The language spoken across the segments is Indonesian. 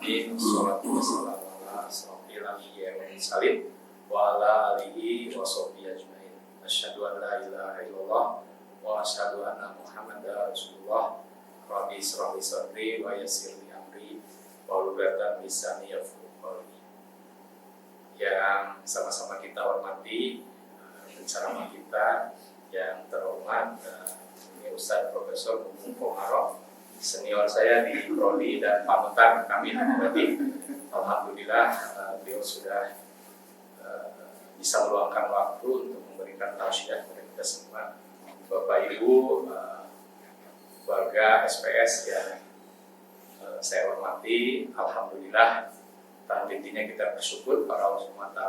alamin. Wassalatu wassalamu ala asrofil anbiya'i wal mursalin wa ala alihi wa sahbihi ajmain. Asyhadu an la ilaha illallah wa asyhadu anna Muhammadar Rasulullah. Rabbi israh li sadri wa yassir li amri wahlul 'uqdatam min lisani yafqahu qawli. Yang sama-sama kita hormati penceramah kita yang terhormat, ini Ustaz Profesor Mufti Poharok, senior saya di Prodi dan panutan kami. Berarti alhamdulillah beliau sudah bisa meluangkan waktu untuk memberikan tausiah kepada kita semua. Bapak Ibu, warga SPS yang saya hormati, alhamdulillah tanpa intinya kita bersyukur pada Allah SWT,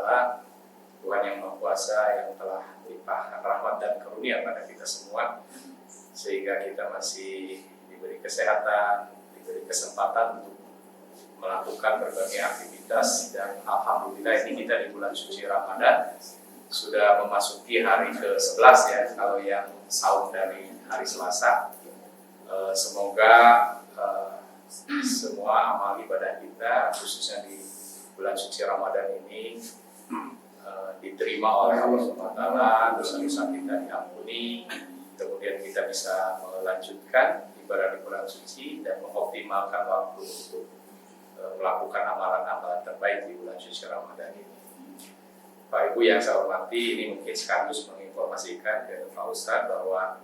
Tuhan yang Maha Kuasa yang telah melimpahkan rahmat dan karunia pada kita semua, sehingga kita masih diberi kesehatan, diberi kesempatan untuk melakukan berbagai aktivitas. Dan alhamdulillah ini kita di bulan suci Ramadan sudah memasuki hari ke-11 ya, kalau yang saum dari hari Selasa. Semoga semua amal ibadah kita khususnya di bulan suci Ramadan ini diterima oleh Allah SWT, dosa-dosa kita diampuni, kemudian kita bisa melanjutkan ibadah di bulan suci dan mengoptimalkan waktu untuk melakukan amalan-amalan terbaik di bulan suci Ramadan ini. Pak Ibu yang saya hormati, ini mungkin sekaligus menginformasikan ke Pak Ustadz bahwa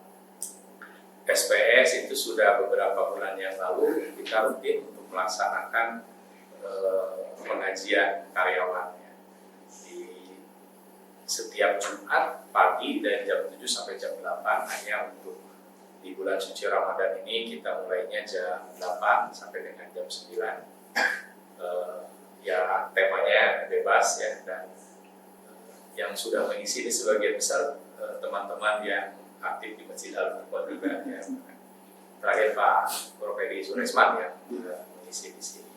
SPS itu sudah beberapa bulan yang lalu kita rutin untuk melaksanakan pengajian karyawannya di setiap Jumat pagi dari jam 7 sampai jam 8, hanya untuk di bulan suci Ramadan ini kita mulainya jam 8 sampai dengan jam 9. Ya temanya bebas ya, dan yang sudah mengisi ini sebagian besar teman-teman yang aktif di Masjid Al-Furqan juga ya. Terakhir Pak Profedi Suresman yang mengisi di sini.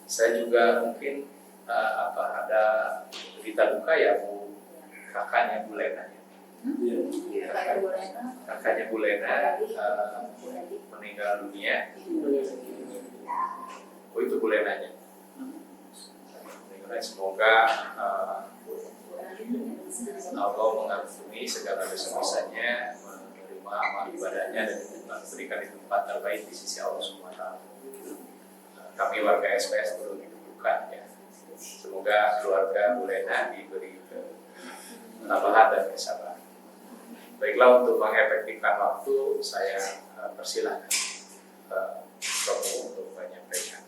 Saya juga mungkin ada berita duka ya Bu, kakaknya Bu Lena ya. Kakaknya Bu Lena meninggal dunia. Oh itu Bu Lenanya. Semoga Allah mengampuni segala dosa-dosanya, menerima amal ibadahnya dan memberikan tempat terbaik di sisi Allah SWT. Kami warga SPS perlu didudukan ya. Semoga keluarga Bu Lena diberi ketabahan dan kesabaran. Baiklah, untuk mengefektifkan waktu, saya persilahkan Prof untuk menyampaikan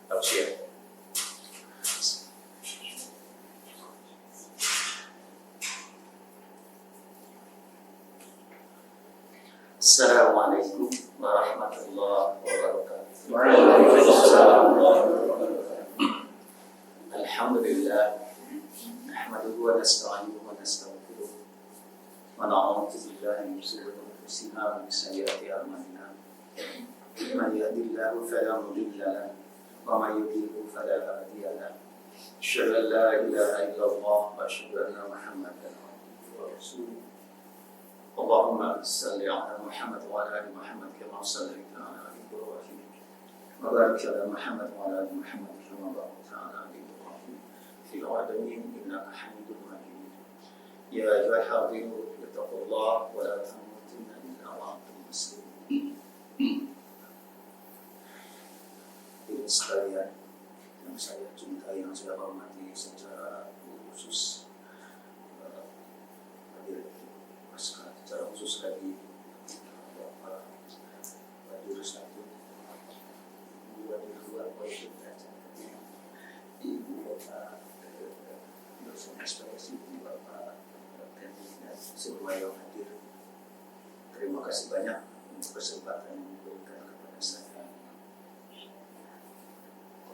tausiah. Assalamualaikum warahmatullahi wabarakatuh. Waalaikumsalam. Alhamdulillah, nahmaduhu wa nasta'inuhu wa nastaghfiruh wa na'udzu billahi min shururi anfusina wa min sayyiati a'malina. Man yahdihillahu fala mudilla lahu wa man yudlil fala hadiya lahu. Asyhadu an la ilaha illallah wa asyhadu anna Muhammadan abduhu wa rasuluh. Allahumma salli ala Muhammad wa ala ali Muhammad kama sallaita ala Ibrahim wa barik ala Muhammad wa ala ali Muhammad kama barakta ala Ibrahim fil alamin innaka Hamidum Majid. Ya ayyuhal hadirin ittaqullah wa la tamutunna illa wa antum muslimun. Hadirin sekalian yang saya cintai, yang saya hormati secara khusus, secara khusus lagi Bapak Jurus 1 2 di luar Ibu Bapak dosen ekspresi Bapak Tendy dan semua yang hadir. Terima kasih banyak untuk kesempatan yang diberikan kepada saya.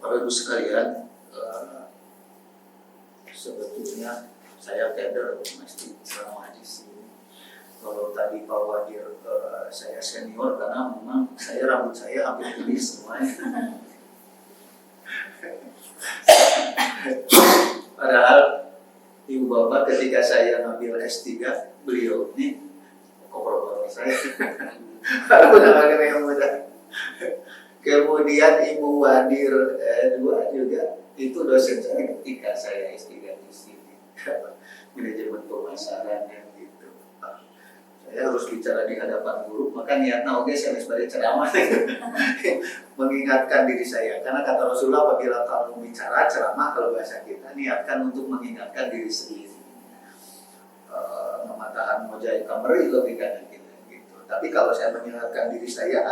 Bapak Ibu sekalian, sebetulnya saya keder mesti selama di sini. Kalau tadi Pak Wadir saya senior karena memang rambut saya hampir putih semuanya. Padahal Ibu Bapak ketika saya ngambil S3, beliau ini koper saya. Aku udah agak yang muda. Kemudian Ibu Wadir dua juga itu dosen saya ketika saya S3 di sini manajemen pemasaran yang gitu. Saya harus bicara di hadapan guru, maka niatnya oke saya sebagai ceramah mengingatkan diri saya, karena kata Rasulullah apabila kamu bicara ceramah kalau bahasa kita niatkan untuk mengingatkan diri sendiri. Mematahan mojai kameri logikanya gitu. Tapi kalau saya mengingatkan diri saya,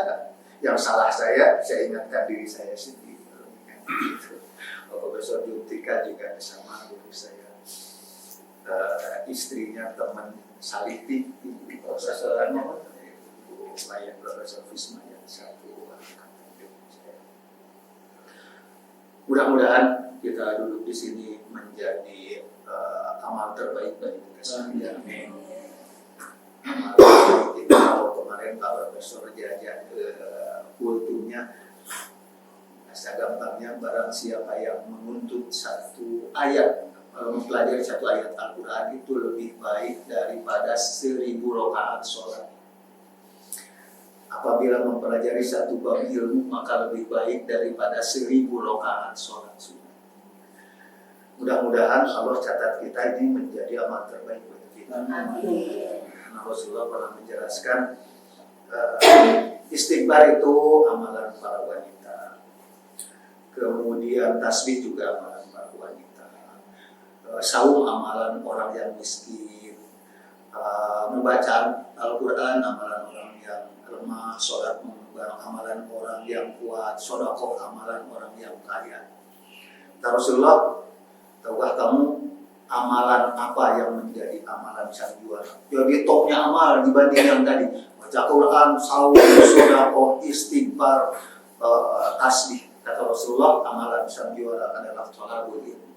yang salah saya ingatkan diri saya sendiri. Profesor Juntika juga sama guru saya. Istrinya teman Saliti, Profesor saya Profesor Fismaya satu. Mudah-mudahan kita duduk di sini menjadi amal terbaik bagi kita sekalian. Amal terbaik itu kalau kemarin Pak Profesor Jaja kultumnya, gampangnya barang siapa yang menuntut satu ayat, mempelajari satu ayat Al-Quran itu lebih baik daripada 1000 rakaat sholat. Apabila mempelajari satu bab ilmu maka lebih baik daripada 1000 rakaat sholat sunnah. Mudah-mudahan Allah catat kita ini menjadi amal terbaik bagi kita. Karena Rasulullah pernah menjelaskan istighfar itu amalan para wanita. Kemudian tasbih juga amalan para wanita. Saum amalan orang yang miskin. Membaca Al-Quran amalan orang yang lemah. Sholat amalan orang yang kuat. Sedekah amalan orang yang kaya. Kata Rasulullah, tahukah kamu amalan apa yang menjadi amalan sang juara? Jadi topnya amal dibanding yang tadi. Baca Quran, saum, sedekah, istighfar, tasbih. Kata Rasulullah, amalan sang juara adalah thalabul ilmi.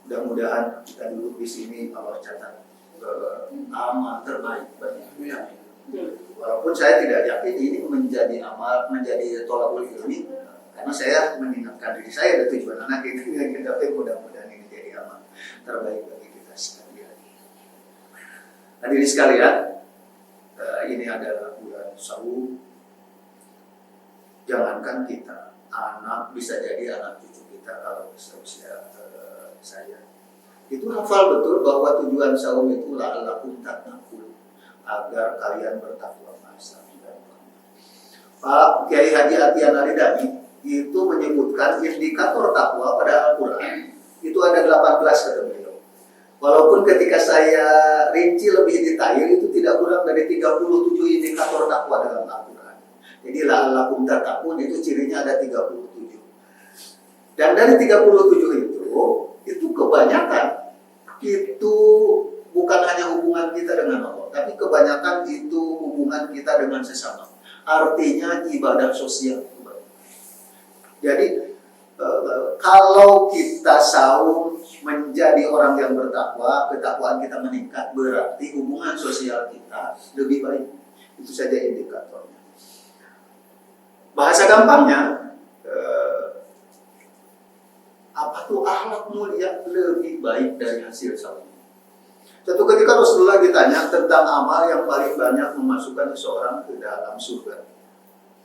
Mudah-mudahan kita duduk di sini Allah catat amal terbaik bagi kita. Walaupun saya tidak yakin ini menjadi amal, menjadi thalabul ilmi, karena saya mengingatkan diri saya ada tujuan anak ini, tapi mudah-mudahan ini jadi amal terbaik bagi kita sekalian. Hadirin sekalian, ini adalah bulan Saum. Jangankan kita, anak bisa jadi anak cucu kita kalau seusia saya. Itu hafal betul bahwa tujuan saum itu la'allakum tattaqun, agar kalian bertakwa masa dan Pak Kiai Haji Atian Aridani itu menyebutkan indikator takwa pada Al-Quran itu ada 18 kata beliau. Walaupun ketika saya rinci lebih detail itu tidak kurang dari 37 indikator takwa dalam Al-Quran. Jadi la'allakum tattaqun itu cirinya ada 37. Dan dari 37 itu kebanyakan itu bukan hanya hubungan kita dengan Allah, tapi kebanyakan itu hubungan kita dengan sesama. Artinya ibadah sosial. Jadi kalau kita saum menjadi orang yang bertakwa, ketakwaan kita meningkat, berarti hubungan sosial kita lebih baik. Itu saja indikatornya. Bahasa gampangnya, apa tuh akhlak mulia lebih baik dari hasil saum. Suatu ketika Rasulullah ditanya tentang amal yang paling banyak memasukkan seseorang ke dalam surga.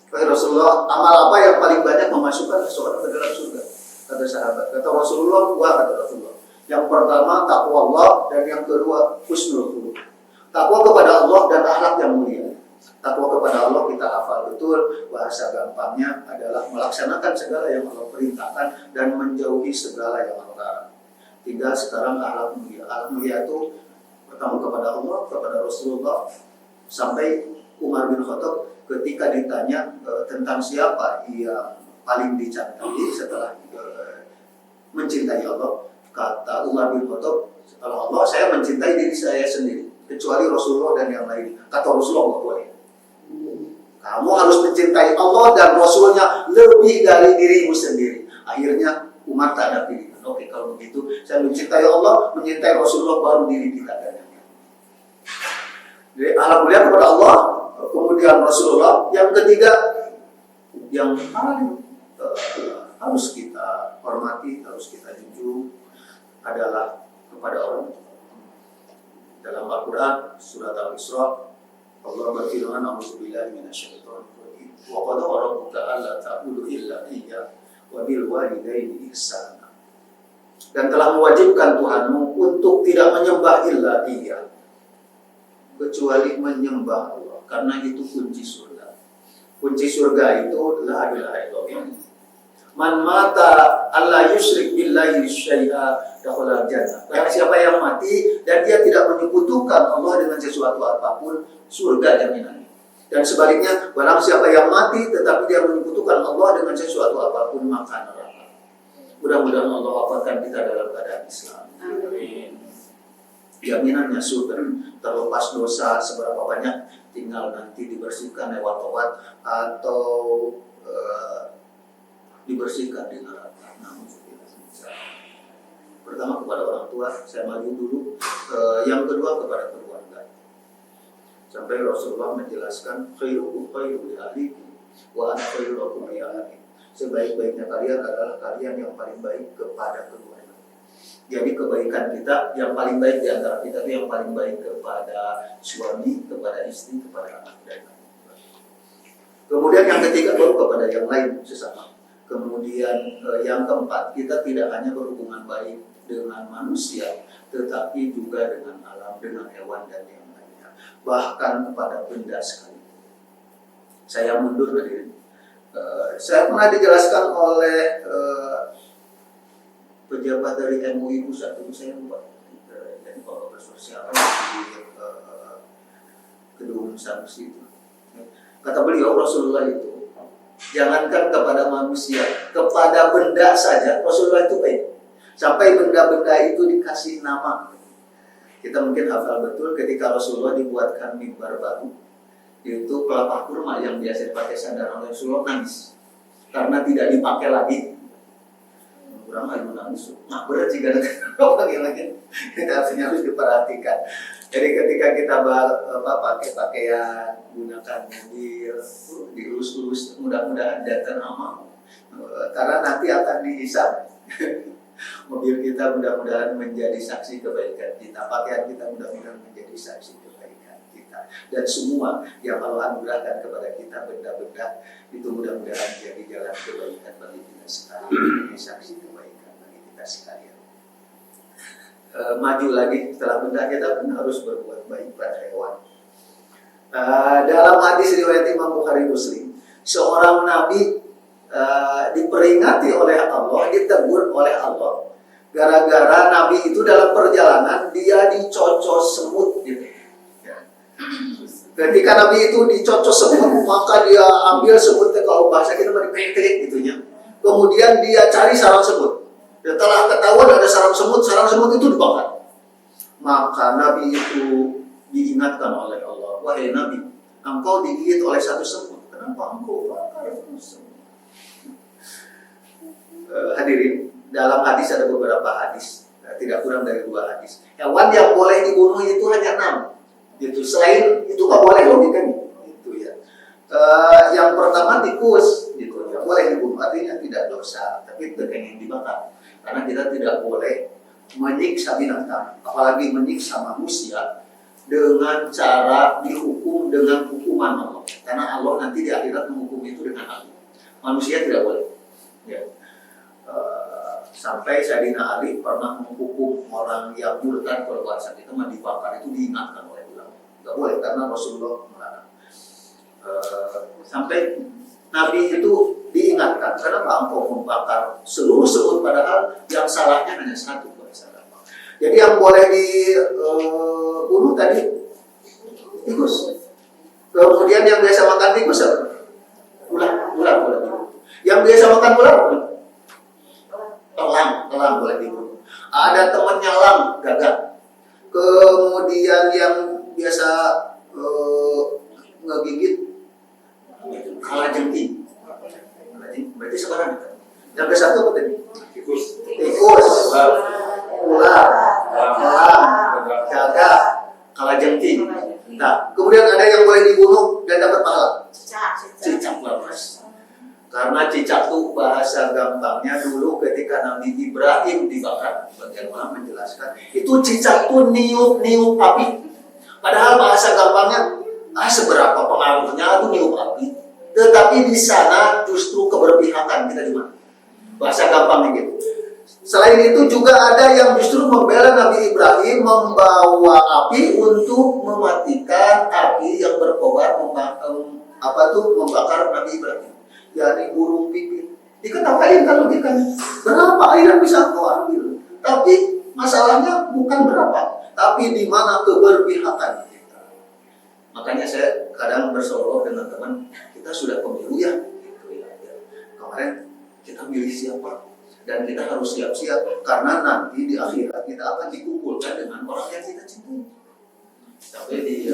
Rasulullah, amal apa yang paling banyak memasukkan seseorang ke dalam surga? Kata sahabat. Kata Rasulullah, kata Rasulullah. Yang pertama takwa Allah, dan yang kedua husnul khuluq. Takwa kepada Allah dan akhlak yang mulia. Takwa kepada Allah kita hafal betul, bahasa gampangnya adalah melaksanakan segala yang Allah perintahkan dan menjauhi segala yang Allah larang. Tinggal sekarang akhlak mulia. Akhlak mulia itu pertama kepada Allah, kepada Rasulullah, sampai Umar bin Khattab ketika ditanya tentang siapa yang paling dicintai setelah mencintai Allah, kata Umar bin Khattab, setelah Allah saya mencintai diri saya sendiri, kecuali Rasulullah dan yang lain. Kata Rasulullah, nggak boleh. Kamu harus mencintai Allah dan Rasulnya lebih dari dirimu sendiri. Akhirnya Umar tak ada pilihan. Oke, kalau begitu saya mencintai Allah, mencintai Rasulullah, baru diri kita dan yang lain. Jadi alhamdulillah kepada Allah, kemudian Rasulullah. Yang ketiga, yang paling harus kita hormati, harus kita junjung adalah kepada orang tua. Dalam Al-Quran surat Al-Isra, Allah berfirman, "A'udzubillahi minasyaitonir rajim. Wa qala rabbuka alla wa bil walidaini ihsana. Dan telah mewajibkan Tuhanmu untuk tidak menyembah illa Dia, kecuali menyembah Allah, karena itu kunci surga. Kunci surga itu la ilaha illallah. Man mata alla yusyrik billahi syai'a dakhala jannah. Barang siapa yang mati dan dia tidak menyekutukan Allah dengan sesuatu apapun, surga jaminannya. Dan sebaliknya, barang siapa yang mati tetapi dia menyekutukan Allah dengan sesuatu apapun, maka neraka. Mudah-mudahan Allah wafatkan kita dalam keadaan Islam. Amin. Jaminannya surga. Terlepas dosa seberapa banyak, tinggal nanti dibersihkan lewat taubat atau dibersihkan di neraka. Pertama kepada orang tua, saya maju dulu. Yang kedua kepada keluarga. Sampai Rasulullah menjelaskan khairukum khairu li ahlikum wa ana khairukum li ahli. Sebaik-baiknya kalian adalah kalian yang paling baik kepada keluarga. Jadi kebaikan kita yang paling baik di antara kita itu yang paling baik kepada suami, kepada istri, kepada anak dan kemudian yang ketiga baru kepada yang lain sesama. Kemudian yang keempat, kita tidak hanya berhubungan baik dengan manusia, tetapi juga dengan alam, dengan hewan dan yang lainnya, bahkan kepada benda sekali. Saya mundur dari saya pernah dijelaskan oleh pejabat dari MUI pusat, itu saya lupa. Jadi kalau bersosial di gedung Samsi itu, kata beliau Rasulullah itu, jangankan kepada manusia, kepada benda saja Rasulullah itu baik. Sampai benda-benda itu dikasih nama. Kita mungkin hafal betul ketika Rasulullah dibuatkan mimbar baru, yaitu kelapa kurma yang biasa dipakai sandal oleh Rasulullah nangis karena tidak dipakai lagi. Kurang lagi nangis, nah berat jika pakai lagi. Kita harus diperhatikan. Jadi ketika kita pakai pakaian, gunakan mobil, diurus-urus, mudah-mudahan datang amal, karena nanti akan dihisab. Mobil kita mudah-mudahan menjadi saksi kebaikan kita, pakaian kita mudah-mudahan menjadi saksi kebaikan kita, dan semua yang Allah anugerahkan kepada kita benda-benda itu mudah-mudahan jadi jalan kebaikan bagi kita sekalian, menjadi saksi kebaikan bagi kita sekalian. Maju lagi setelah benda kita pun harus berbuat baik pada hewan. Dalam hadis riwayat Imam Bukhari Muslim, seorang nabi diperingati oleh Allah, ditegur oleh Allah, gara-gara nabi itu dalam perjalanan dia dicocos semut gitu. Ketika nabi itu dicocos semut, maka dia ambil semutnya, kalau bahasa kita dipeklik gitunya. Kemudian dia cari sarang semut. Setelah ketahuan ada sarang semut itu dibakar. Maka nabi itu diingatkan oleh Allah, wahai nabi, engkau digigit oleh satu semut, kenapa engkau bakar semut? Hadirin, dalam hadis ada beberapa hadis, tidak kurang dari 2 hadis. Hewan yang boleh dibunuh itu hanya 6. Gitu. Selain itu nggak boleh logikanya. Itu ya. Yang pertama tikus, gitu. Yang boleh dibunuh, artinya tidak dosa, tapi pengen dibakar. Karena kita tidak boleh menyiksa binatang, apalagi menyiksa manusia dengan cara dihukum dengan hukuman Allah. Karena Allah nanti di akhirat menghukum itu dengan adil. Manusia tidak boleh. Ya. Sampai Sayyidina Ali pernah menghukum orang yang murtad kalau bahasa kita dibakar, itu diingatkan oleh ulama. Tidak boleh karena Rasulullah melarang. Sampai Nabi itu diingatkan, kenapa engkau membakar seluruh semut padahal yang salahnya hanya satu. Jadi yang boleh dibunuh tadi tikus. Kemudian yang biasa makan tikus apa? Ular boleh dibunuh. Yang biasa makan ular apa? Elang boleh dibunuh. Ada temannya elang, gagak. Kemudian yang biasa ngegigit kalajengking. Berarti sekarang yang ke satu apa tadi? Tikus, ular, elang, gagak, kalajengking. Nah, kemudian ada yang boleh dibunuh dan dapat pahala. Cicak Mas. Karena cicak itu bahasa gampangnya dulu ketika Nabi Ibrahim dibakar, bagian ulama menjelaskan, itu cicak itu niup api. Padahal bahasa gampangnya, seberapa pengaruhnya itu niup api. Tetapi di sana justru keberpihakan kita di mana? Bahasa gampangnya gitu. Selain itu juga ada yang justru membela Nabi Ibrahim membawa api untuk mematikan api yang berkobar membakar Nabi Ibrahim. Yani burung pipit. Diketawain kan logikanya. Berapa air yang bisa kau ambil? Tapi masalahnya bukan berapa, tapi di mana keberpihakan kita. Makanya saya kadang bersolok dengan teman, kita sudah pemilu ya. Gitu ya. Kemarin kita milih siapa? Dan kita harus siap-siap karena nanti di akhirat kita akan dikumpulkan dengan orang yang kita cintai. Sampai di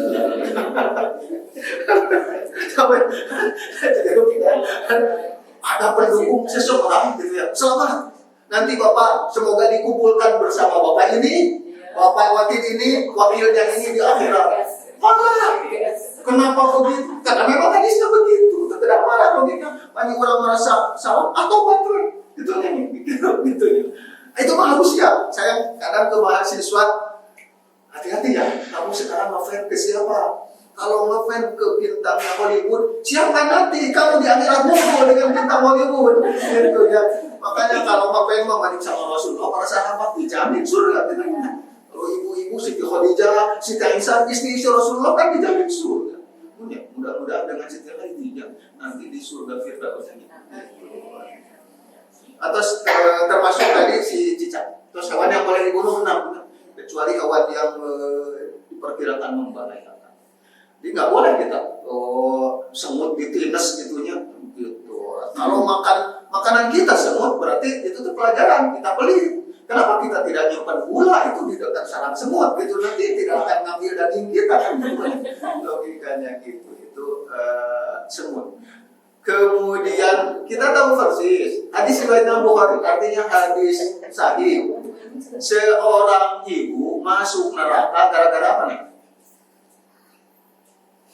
ada pendukung seseorang gitu ya. Selamat. Nanti Bapak semoga dikumpulkan bersama Bapak ini, Bapak wakil ini, wakilnya ini di akhirat. Marah. Kenapa begitu? Karena memang hadisnya begitu. Tidak marah logika. Banyak orang merasa salah atau betul. Gitu. Itu mah harus ya. Saya kadang ke mahasiswa, hati-hati ya. Kamu sekarang ngefans ke siapa? Kalau ngefans ke bintang Hollywood, siapa nanti kamu di akhirat muncul dengan bintang Hollywood? Gitu ya. Makanya kalau ngefans memanik sama Rasulullah, para sahabat dijamin surga. Kalau ibu-ibu Siti Khadijah, Siti Aisyah, istri Rasulullah kan dijamin surga. Mudah-mudahan dengan Siti Khadijah nanti di surga Firdaus. Atas termasuk tadi si cicak. Terus hewan yang boleh dibunuh 6, kecuali hewan yang diperkirakan membahayakan. Jadi nggak boleh kita semut ditindas gitunya gitu. Kalau makanan kita semut berarti itu tuh pelajaran kita beli. Kenapa kita tidak nyimpan gula itu di dekat sarang semut gitu, nanti tidak akan ngambil daging kita kan. Logikanya gitu. Itu semut. Kemudian kita tahu persis hadis riwayat Bukhari, artinya hadis sahih. Seorang ibu masuk neraka gara-gara apa nih?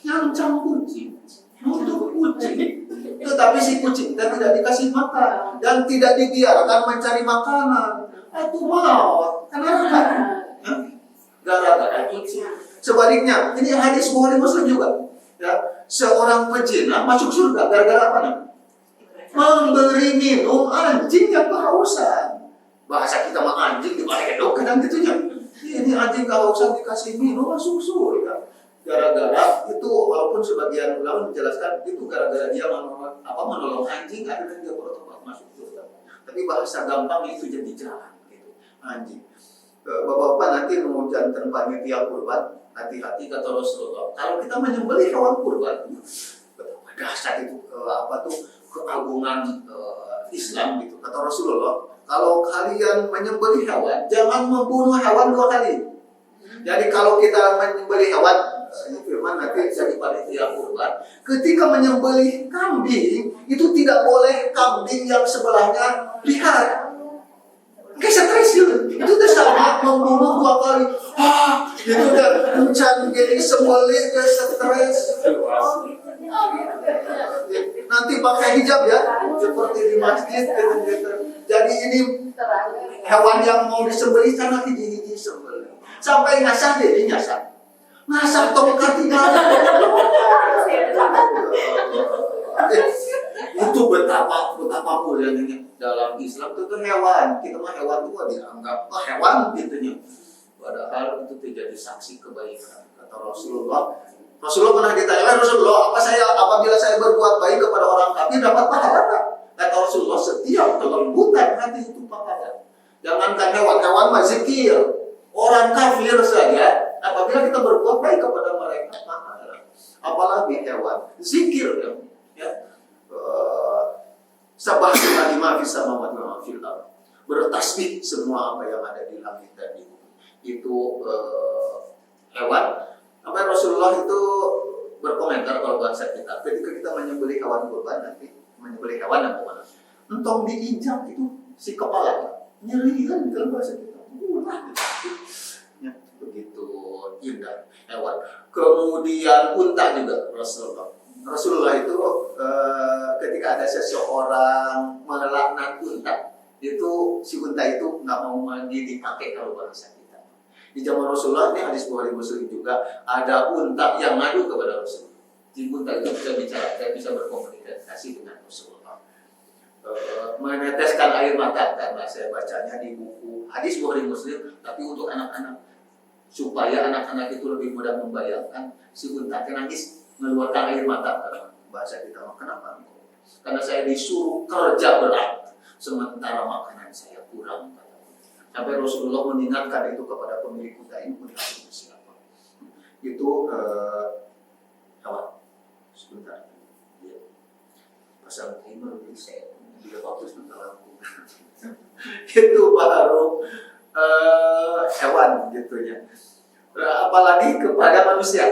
Nyancang kucing, untuk kucing. Tetapi si kucing tidak dikasih makan dan tidak dibiarkan mencari makanan. Itu mau kenapa? Gara-gara kucing. Sebaliknya, ini hadis Bukhari Muslim juga. Ya, seorang pezina masuk surga gara-gara apa nih? Memberi minum anjing yang kehausan. Bahasa kita mah anjing dibalik kedok kadang gitunya. Ini anjing kehausan dikasih minum masuk surga. Gara-gara itu, walaupun sebagian ulama menjelaskan itu gara-gara dia menolong anjing, akhirnya dia bertobat masuk surga. Tapi bahasa gampang itu jadi jalan gitu. Anjing. Bapak-bapak nanti mau jantan panitia kurban, hati-hati kata Rasulullah. Kalau kita menyembelih hewan kurban, dahsyat itu keagungan Islam gitu. Kata Rasulullah, kalau kalian menyembelih hewan, jangan membunuh hewan 2 kali. Jadi kalau kita menyembelih hewan, firman nanti jadi panitia kurban. Ketika menyembelih kambing, itu tidak boleh kambing yang sebelahnya lihat. Kayak stres itu udah sama membunuh 2 kali. Itu udah kencan gini sembelih kayak stres. Nanti pakai hijab ya, seperti di masjid. Jadi ini hewan yang mau disembelih karena hiji-hiji sembelih. Sampai nyasar jadi nyasar. Nyasar tongkat itu betapa mulianya dalam Islam itu hewan. Kita mah hewan itu dianggap hewan gitunya. Padahal itu terjadi saksi kebaikan. Kata Rasulullah pernah ditanya, Rasulullah, apabila saya berbuat baik kepada orang kafir dapat pahala? Kata Rasulullah, setiap kelembutan hati itu pahala. Jangankan hewan mah zikir. Orang kafir saja apabila kita berbuat baik kepada mereka pahala. Apalagi hewan zikir ya. Sabah lima fis samawati wa fil ardh. Bertasbih semua apa yang ada di langit dan di bumi. Itu hewan. Sampai Rasulullah itu berkomentar kalau bahasa kita, ketika kita menyembelih hewan kurban nanti menyembelih hewan yang mana? Entong diinjak itu si kepala nyeri kan dalam bahasa kita. Ya, begitu indah hewan. Kemudian unta juga Rasulullah itu ketika ada seseorang melaknat unta, itu si unta itu nggak mau lagi dipakai kalau bahasa kita. Di zaman Rasulullah ini hadis Bukhari Muslim juga ada unta yang ngadu kepada Rasulullah. Di unta itu bisa bicara, bisa berkomunikasi dengan Rasulullah. meneteskan air mata, karena saya bacanya di buku hadis Bukhari Muslim, tapi untuk anak-anak, supaya anak-anak itu lebih mudah membayangkan. Si unta nangis mengeluarkan air mata, karena bahasa kita mah kenapa? Karena saya disuruh kerja berat sementara makanan saya kurang. Sampai Rasulullah mengingatkan itu kepada pemilik kuda ini, itu siapa? Itu Hawa. Sebentar. Ya. Pasal timer ini saya dia fokus tentang aku. Itu baru hewan gitu ya. Apalagi kepada manusia.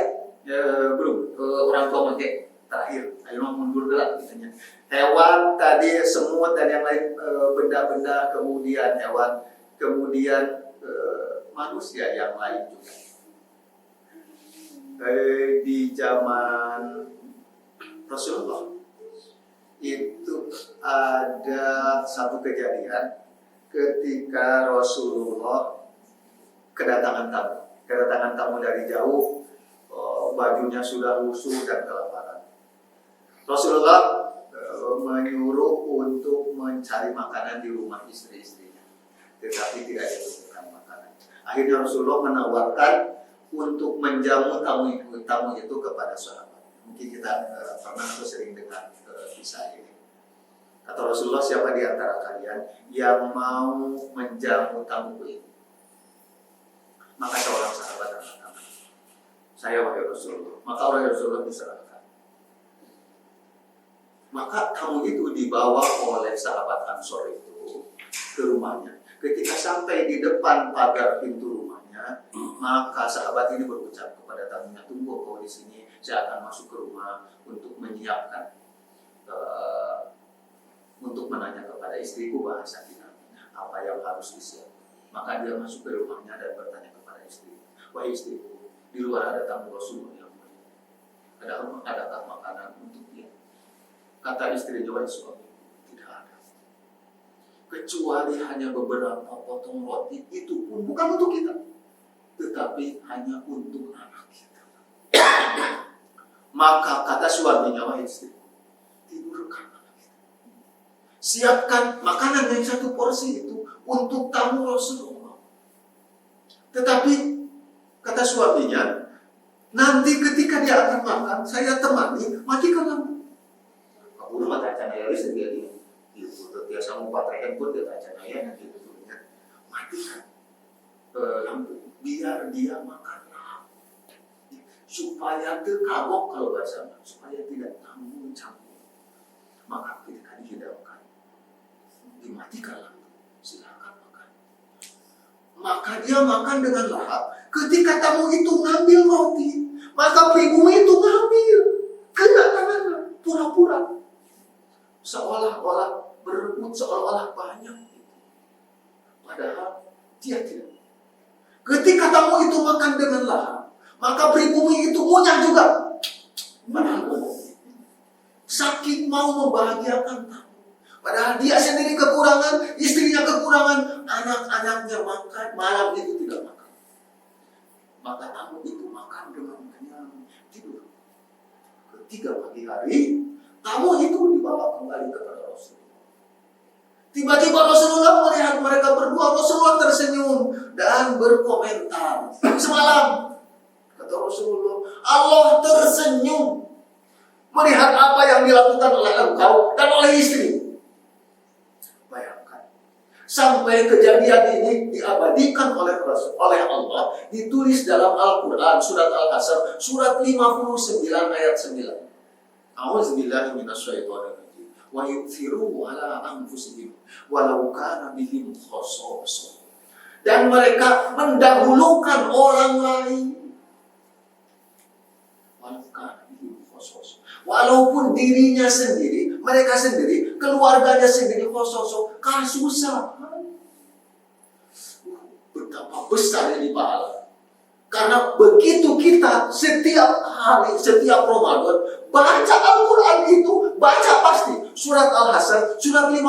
Belum orang tua mungkin terakhir. Ayo mundur dulu gitu ya. Hewan tadi semut dan yang lain, benda-benda, kemudian hewan, kemudian manusia yang lain juga. Di zaman Rasulullah itu ada satu kejadian ketika Rasulullah kedatangan tamu dari jauh, bajunya sudah lusuh dan kelaparan. Rasulullah menyuruh untuk mencari makanan di rumah istri-istrinya, tetapi tidak ditemukan makanan. Akhirnya Rasulullah menawarkan untuk menjamu tamu itu kepada sahabat. Mungkin kita pernah atau sering dengar kisah ini. Kata Rasulullah, siapa di antara kalian yang mau menjamu tamu ini? Maka seorang sahabat mengatakan, saya wahai Rasulullah. Maka wahai Rasulullah diserahkan. Maka tamu itu dibawa oleh sahabat Ansor itu ke rumahnya. Ketika sampai di depan pagar pintu rumahnya, maka sahabat ini berucap kepada tamunya, tunggu kau di sini, saya akan masuk ke rumah untuk menyiapkan, untuk menanya kepada istriku bahasa kita apa yang harus disiapkan. Maka dia masuk ke rumahnya dan bertanya kepada istri, wahai istriku, di luar ada tamu Rasulullah yang mulia, adakah makanan untuk dia? Kata istrinya, wahai suami, tidak ada, kecuali hanya beberapa potong roti, itu pun bukan untuk kita, tetapi hanya untuk anak kita. Maka kata suaminya, wahai istri, tidurkan anak kita, siapkan makanan yang satu porsi itu untuk tamu Rasulullah. Tetapi kata suaminya, nanti ketika dia akan makan, saya temani, matikan lampu. Kamu rumah tacana ya sendiri, itu dia sama baterai handphone dia tacana ya, gitu ya, matikan lampu, biar dia makan supaya terkabok kalau bahasa, supaya tidak campur. Maka ketika dihidangkan, dimatikan lampu, silakan makan. Maka dia makan dengan lahap. Ketika tamu itu ngambil roti, maka pribumi itu ngambil, kena tangannya, pura-pura, seolah-olah berebut, seolah-olah banyak. Padahal dia tidak. Ketika tamu itu makan dengan lahap, maka pribumi itu ngunyah juga. Saking mau membahagiakan tamu. Padahal dia sendiri kekurangan, istrinya kekurangan, anak-anaknya makan, malam itu tidak makan. Maka tamu itu makan dengan kenyang, tidur. Ketika pagi hari, tamu itu dibawa kembali kepada Rasulullah. Tiba-tiba Rasulullah melihat mereka berdua. Rasulullah tersenyum dan berkomentar, semalam, kata Rasulullah, Allah tersenyum melihat apa yang dilakukan oleh engkau dan oleh istri. Bayangkan, sampai kejadian ini diabadikan oleh Allah, ditulis dalam Al-Quran, surat Al-Hasr, surat 59 ayat 9. A'udzubillahi minasyaitonirrajim. Wa yu'thiru ala anfusihim walau kana bihim khasasah. Dan mereka mendahulukan orang lain. Walaupun dirinya sendiri, mereka sendiri, keluarganya sendiri khasasah, kesusahan. Betapa besar ini pahala. Karena begitu kita setiap hari, setiap Ramadan baca Al-Quran itu, baca pasti surat Al-Hasr, surat 59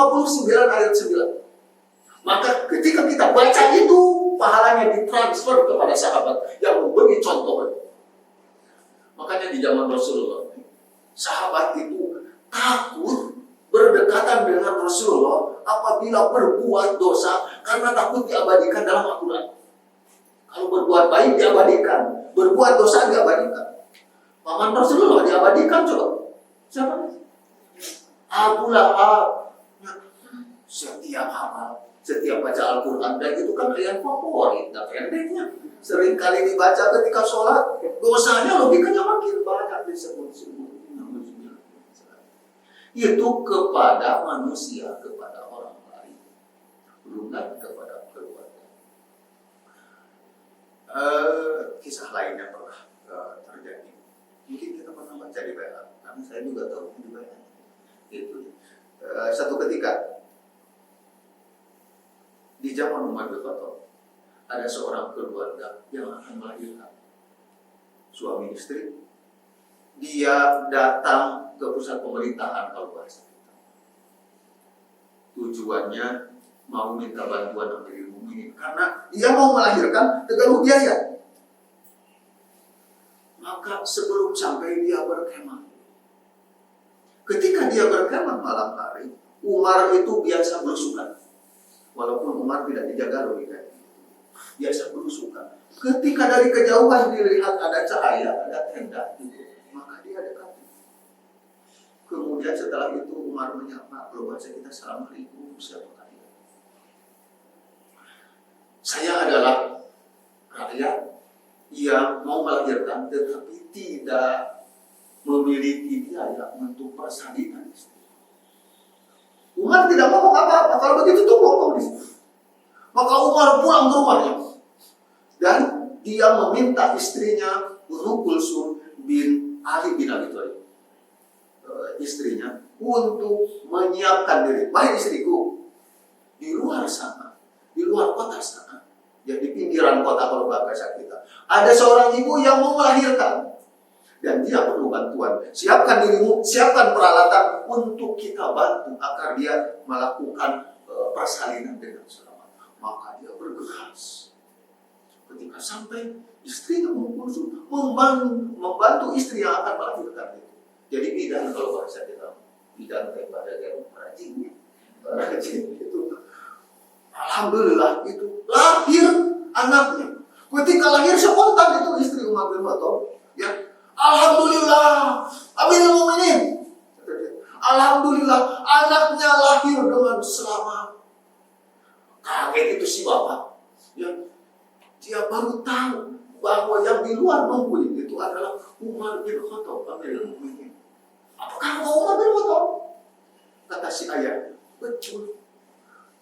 ayat 9. Maka ketika kita baca itu, pahalanya ditransfer kepada sahabat yang memberi contoh. Makanya di zaman Rasulullah, sahabat itu takut berdekatan dengan Rasulullah apabila berbuat dosa karena takut diabadikan dalam Al-Quran. Kalau berbuat baik diabadikan, berbuat dosa diabadikan. Paman Rasulullah diabadikan coba. Siapa? Abu Lahab. Setiap hafal, setiap baca Al-Quran, dan itu kan ayat favorit, dan pendeknya sering kali dibaca ketika sholat, dosanya logikanya makin banyak disebut-sebut. Itu kepada manusia, kepada orang lain, belum lagi kepada keluarga. Kisah lainnya pernah terjadi. Mungkin kita pernah baca di WA, karena saya juga tahu di WA. Itu satu ketika di zaman Umar bin Khattab ada seorang keluarga yang akan melahirkan, suami istri. Dia datang ke pusat pemerintahan kalau bahasa kita. Tujuannya mau minta bantuan Amirul Mukminin karena dia mau melahirkan teganggu biaya. Maka sebelum sampai dia berkemah. Ketika dia berkemah malam hari, Umar itu biasa belusukan. Walaupun Umar tidak dijaga logikanya, biasa belusukan. Ketika dari kejauhan dilihat ada cahaya, ada tenda, maka dia dekati. Kemudian setelah itu Umar menyapa, kalau bahasa kita, Assalamualaikum, siapa kalian? Saya adalah rakyat yang mau melahirkan tetapi tidak memiliki biaya untuk persalinan istri. Umar tidak ngomong apa-apa. Kalau begitu tunggu di situ. Maka Umar pulang ke rumahnya dan dia meminta istrinya Ummu Kulsum bin Ali bin Abi Thalib, istrinya, untuk menyiapkan diri. Baik istriku, di luar sana, di luar kota sana, ya di pinggiran kota kalau bahasa kita, ada seorang ibu yang mau melahirkan. Dan dia perlu bantuan. Siapkan dirimu, siapkan peralatan untuk kita bantu agar dia melakukan persalinan dengan selamat. Maka dia bergegas. Ketika sampai, istrinya membantu istri yang akan melahirkan itu. Jadi bidan kalau bahasa kita, bidan kepada yang rajin itu. Alhamdulillah itu lahir anaknya. Ketika lahir spontan itu istri Umar bin Khattab, ya. Alhamdulillah, Amirul Mukminin. Alhamdulillah, anaknya lahir dengan selamat. Kaget itu si bapak. Ya, dia baru tahu bahwa yang di luar nungguin itu adalah Umar bin Khattab, Amirul Mukminin. Apakah kau Umar bin Khattab? Kata si ayah, betul.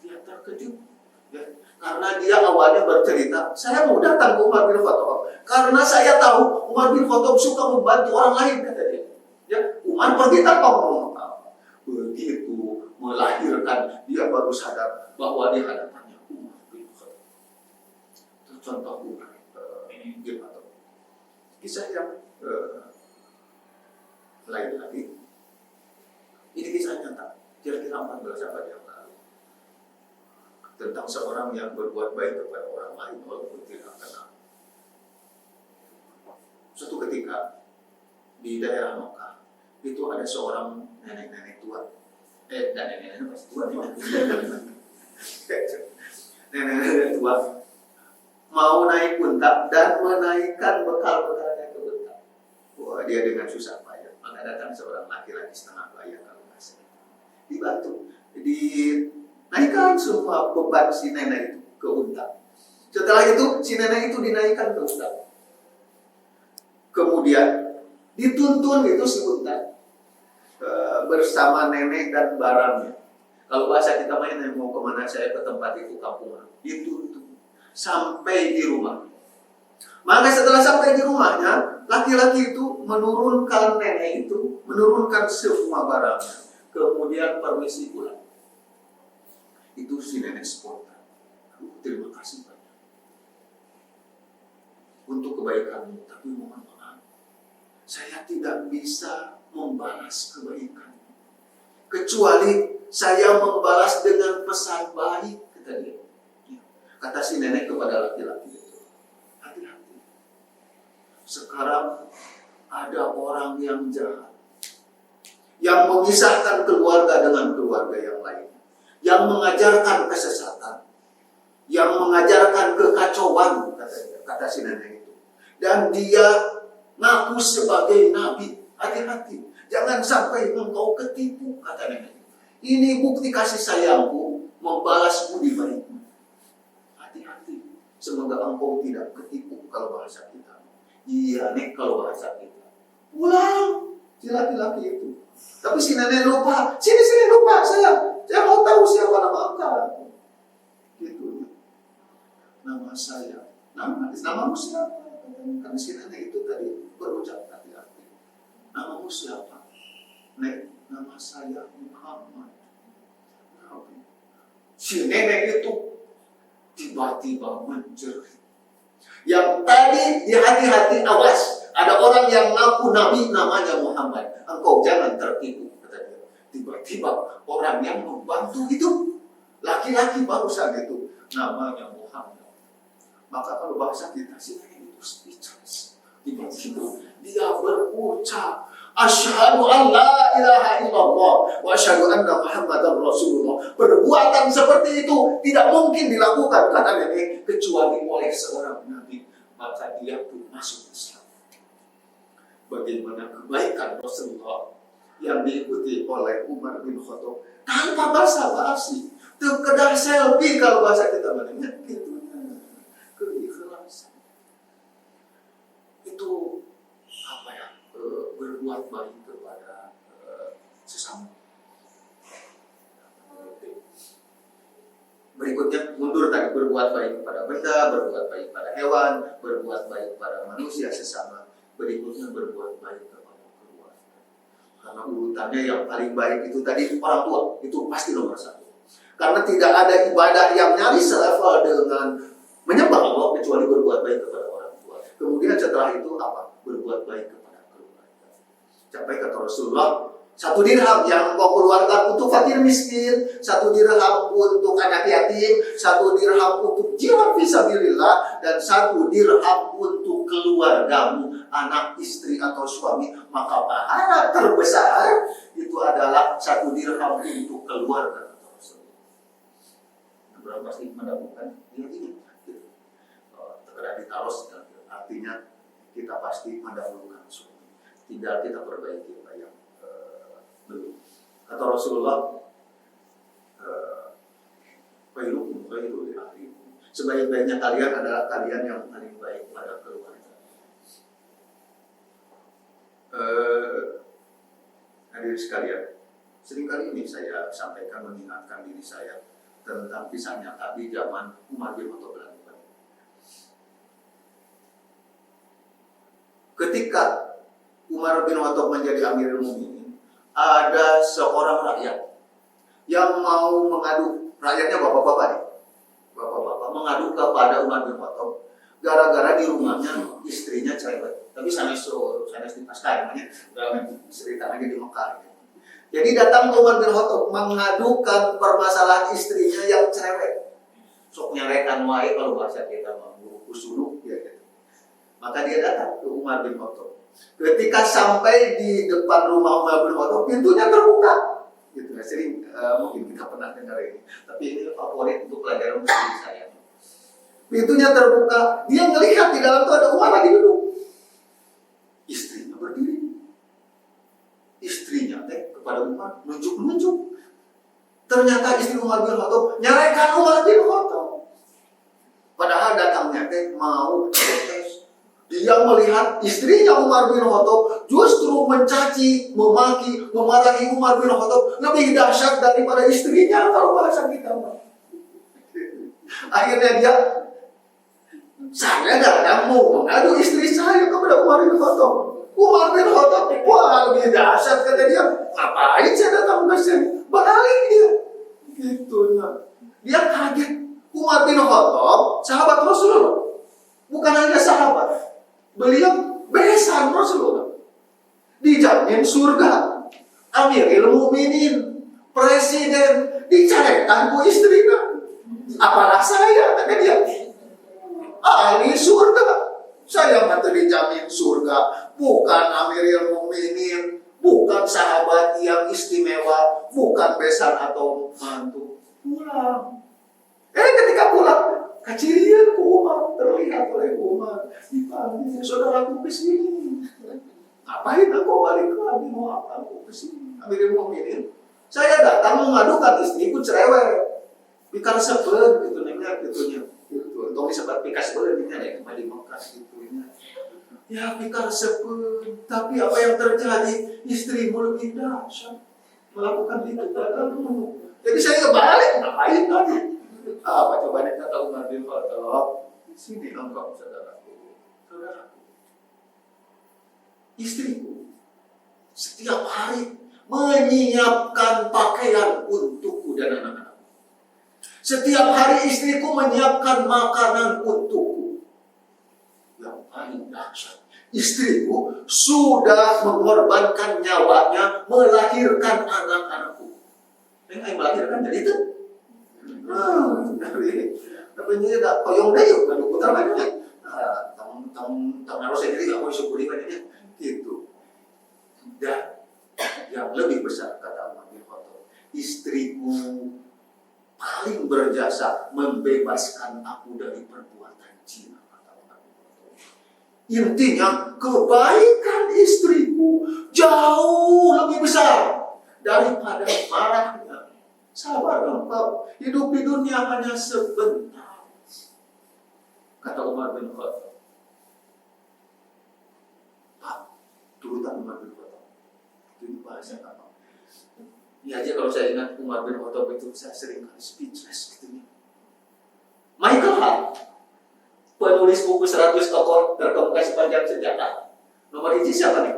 Dia terkejut. Ya, karena dia awalnya bercerita, saya mau datang ke Umar bin Khattab karena saya tahu Umar bin Khattab suka membantu orang lain, kata dia. Ya, Umar pergi tanpa ngomong apa. Begitu melahirkan, dia baru sadar bahwa di hadapannya Umar bin Khattab. Itu contoh Umar bin Khattab. Kisah yang lain lagi. Ini kisah nyata, kira-kira 14 abad yang lalu, tentang seorang yang berbuat baik kepada orang lain walaupun tidak kenal. Suatu ketika di daerah Mekah itu ada seorang nenek-nenek tua. Nenek-nenek masih tua nih. Nenek-nenek tua mau naik unta dan menaikkan bekal-bekalnya ke unta. Wah, dia dengan susah payah. Maka datang seorang laki-laki setengah baya kalau bahasa. Dibantu, naikkan semua beban si nenek itu ke unta. Setelah itu si nenek itu dinaikkan ke unta. Kemudian dituntun itu si unta bersama nenek dan barangnya. Kalau bahasa kita main mau kemana, saya ke tempat itu kampungan. Dituntun sampai di rumah. Maka setelah sampai di rumahnya, laki-laki itu menurunkan nenek itu, menurunkan semua barangnya. Kemudian permisi pulang. Itu si nenek spontan. Terima kasih banyak untuk kebaikanmu, tapi mohon maaf, saya tidak bisa membalas kebaikan kecuali saya membalas dengan pesan baik, kata dia. Kata si nenek kepada laki-laki itu, hati-hati. Sekarang ada orang yang jahat, yang memisahkan keluarga dengan keluarga yang lain. yang mengajarkan kesesatan, yang mengajarkan kekacauan, kata si nenek itu. Dan dia ngaku sebagai nabi. Hati-hati, jangan sampai engkau ketipu, kata nenek. Ini bukti kasih sayangku, membalas budi baikmu. Hati-hati, semoga engkau tidak ketipu, kalau bahasa kita. Iya nek, kalau bahasa kita. Pulang, si laki-laki itu. Tapi si nenek lupa, sini lupa, saya mau tahu siapa nama engkau. Gitu. Nama saya, namamu siapa? Karena si nenek itu tadi berucap hati-hati. Namamu siapa? Nek, nama saya Muhammad. Si nenek itu tiba-tiba menjerit. Yang tadi di hati-hati, awas, ada orang yang ngaku nabi namanya Muhammad. Engkau jangan tertipu, kata dia. Tiba-tiba orang yang membantu itu laki-laki barusan itu namanya Muhammad. Maka kalau bahasa kita sih itu speechless. Tiba-tiba dia berucap, asyhadu an la ilaha illallah wa asyhadu anna Muhammadar Rasulullah. Perbuatan seperti itu tidak mungkin dilakukan, kata nenek, kecuali oleh seorang nabi. Maka dia pun masuk Islam. Bagaimana kebaikan Rasulullah yang diikuti oleh Umar bin Khattab tanpa basa-basi, sekedar selfie kalau bahasa kita namanya gitu. Keikhlasan itu apa ya, berbuat baik kepada sesama. Berikutnya mundur tadi, berbuat baik kepada benda, berbuat baik pada hewan, berbuat baik pada manusia sesama. Berikutnya berbuat baik kepada keluarga. Karena urutannya yang paling baik itu tadi orang tua, itu pasti nomor satu. Karena tidak ada ibadah yang nyaris selevel dengan menyembah Allah kecuali berbuat baik kepada orang tua. Kemudian setelah itu apa? Berbuat baik kepada keluarga. Sampai kata Rasulullah, 1 dirham yang engkau keluarkan untuk fakir miskin, 1 dirham untuk anak yatim, 1 dirham untuk jihad fisabilillah, dan 1 dirham untuk keluargamu, anak, istri atau suami, maka pahala terbesar itu adalah 1 dirham untuk keluarga. Berapa sih mendapatkan? Ini segera ditaruh, artinya kita pasti mendahulukan suami. Tinggal kita perbaiki apa yang belum. Kata Rasulullah, khairukum khairul li ahlikum. Sebaik-baiknya kalian adalah kalian yang paling baik pada keluarga. Hadirin sekalian, seringkali ini saya sampaikan, mengingatkan diri saya tentang kisah nyata di zaman Umar bin Khattab. Ketika Umar bin Khattab menjadi Amirul Mukminin, ada seorang rakyat yang mau mengadu, rakyatnya bapak-bapak nih, bapak-bapak mengadu kepada Umar bin Khattab gara-gara di rumahnya istrinya cerewet. Tapi sanes di Pasca namanya, cerita lagi di Mekah. Jadi datang ke Umar bin Khattab mengadukan permasalahan istrinya yang cerewet. Sok nyarekan wae kalau bahasa kita mau usuluk ya gitu. Maka dia datang ke Umar bin Khattab. Ketika sampai di depan rumah Umar bin Khattab, pintunya terbuka. Gitu, sering mungkin kita pernah dengar ini. Tapi ini favorit untuk pelajaran muslim saya. Pintunya terbuka, dia melihat di dalam itu ada Umar lagi duduk. Istrinya berdiri. Istrinya kepada Umar nunjuk-nunjuk. Ternyata istri Umar bin Khattab nyalakan Umar bin Khattab. Padahal datangnya mau protes. Dia melihat istrinya Umar bin Khattab justru mencaci, memaki, memarahi Umar bin Khattab lebih dahsyat daripada istrinya kalau bahasa kita. Akhirnya dia, saya datang mau mengadu istri saya kepada Umar bin Khattab. Umar bin Khattab, wah lebih dahsyat, kata dia. Ngapain saya datang ke sini? Balik dia. Gitunya. Dia kaget. Umar bin Khattab, sahabat Rasulullah. Bukan hanya sahabat. Beliau besan Rasulullah. Dijamin surga. Amirul Mukminin, presiden, dicarekan ku istrinya. Apalah saya, kata dia. Ahli surga. Saya mati dijamin surga. Bukan Amirul Mukminin, bukan sahabat yang istimewa, bukan besan atau mantu. pulang. Ketika pulang, kecilian Umar terlihat oleh Umar dipanggil, saudaraku ke sini. Ngapain aku balik lagi, mau apa aku ke sini? Amirul Mukminin, saya datang mengadukan istriku cerewet. Pikar sebel gitu nengnya gitunya. Gitu. Untuk disebut pikar sebel ini ada kembali Mekah gitunya. Ya pikar sebel, tapi apa yang terjadi? Istrimu lebih dahsyat melakukan itu padamu. Jadi saya kebalik, ngapain tadi? Apa coba nih kata Umar bin Khattab? Sini engkau saudaraku. Istriku setiap hari menyiapkan pakaian untukku dan anak-anak. Setiap hari istriku menyiapkan makanan untukku. Yang paling dahsyat, istriku sudah mengorbankan nyawanya melahirkan anak-anakku. Yang melahirkan jadi itu. Tapi ini tak koyong deh, kan putar banyak. Tang harus sendiri nggak mau syukuri banyak gitu. Dan yang lebih besar kata Umar bin Khattab, istriku paling berjasa membebaskan aku dari perbuatan zina. Intinya kebaikan istriku jauh lebih besar daripada marahnya. Sabar engkau, hidup di dunia hanya sebentar. Kata Umar bin Khattab. Pak, turutan Umar bin Khattab. Itu bahasa apa? Ya aja kalau saya ingat Umar bin Khattab itu saya sering kali speechless gitu. Michael Hart, penulis buku 100 tokoh terkemuka sepanjang sejarah. Nomor 1 siapa nih?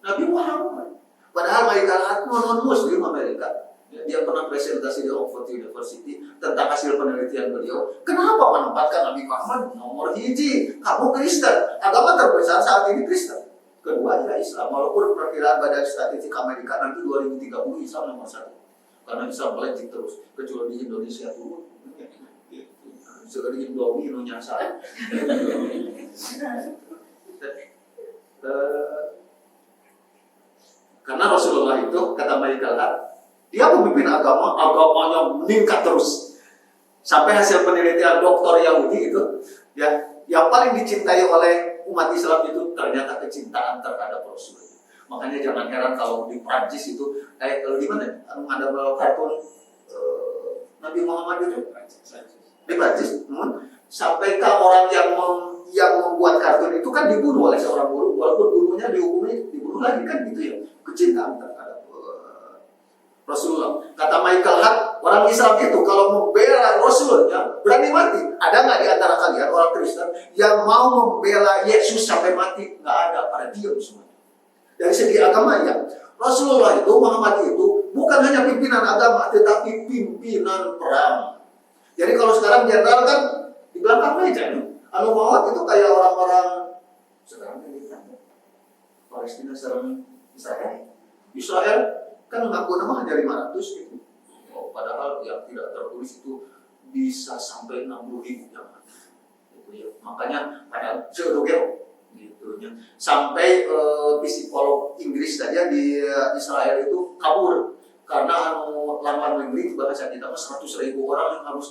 Nabi Muhammad. Padahal Michael Hart non-muslim Amerika. Dia pernah presentasi di Oxford University tentang hasil penelitian beliau. Kenapa menempatkan Nabi Muhammad nomor 1? Kamu Kristen. Agama terbesar saat ini Kristen. Kedua adalah Islam. Walaupun perkiraan Badan Statistik Amerika nanti 2030 Islam nomor 1. Karena Islam melejit terus. Kecuali di Indonesia turun. Sekali Indomie nu nyasar. Karena Rasulullah itu kata Michael Hart, dia pemimpin agama, agamanya meningkat terus. Sampai hasil penelitian dokter Yahudi itu, ya, yang paling dicintai oleh umat Islam itu ternyata kecintaan terhadap Rasul. Makanya jangan heran kalau di Prancis itu, kalau di mana? Ada kartun Nabi Muhammad itu di Prancis, sampai ke orang yang membuat kartun itu kan dibunuh oleh seorang guru, walaupun gurunya dihukumi dibunuh lagi kan gitu ya, kecintaan terhadap Rasulullah. Kata Michael Hart, orang Islam itu kalau membela Rasulnya berani mati. Ada nggak di antara kalian orang Kristen yang mau membela Yesus sampai mati? Nggak ada, pada diam semua. Dari segi agama ya, Rasulullah itu, Muhammad itu bukan hanya pimpinan agama, tetapi pimpinan perang. Jadi kalau sekarang jenderal kan di belakang meja nih. Anu maut itu kayak orang-orang sekarang ini kan Palestina serang Israel. Israel kan mengaku nama hanya 500 gitu. Padahal yang tidak tertulis itu bisa sampai 60.000 jamaah. Gitu ya. Makanya pada Seudogel gitu ya. Sampai psikolog Inggris saja di Israel itu kabur karena lawan Inggris bahasa kita 100.000 orang yang harus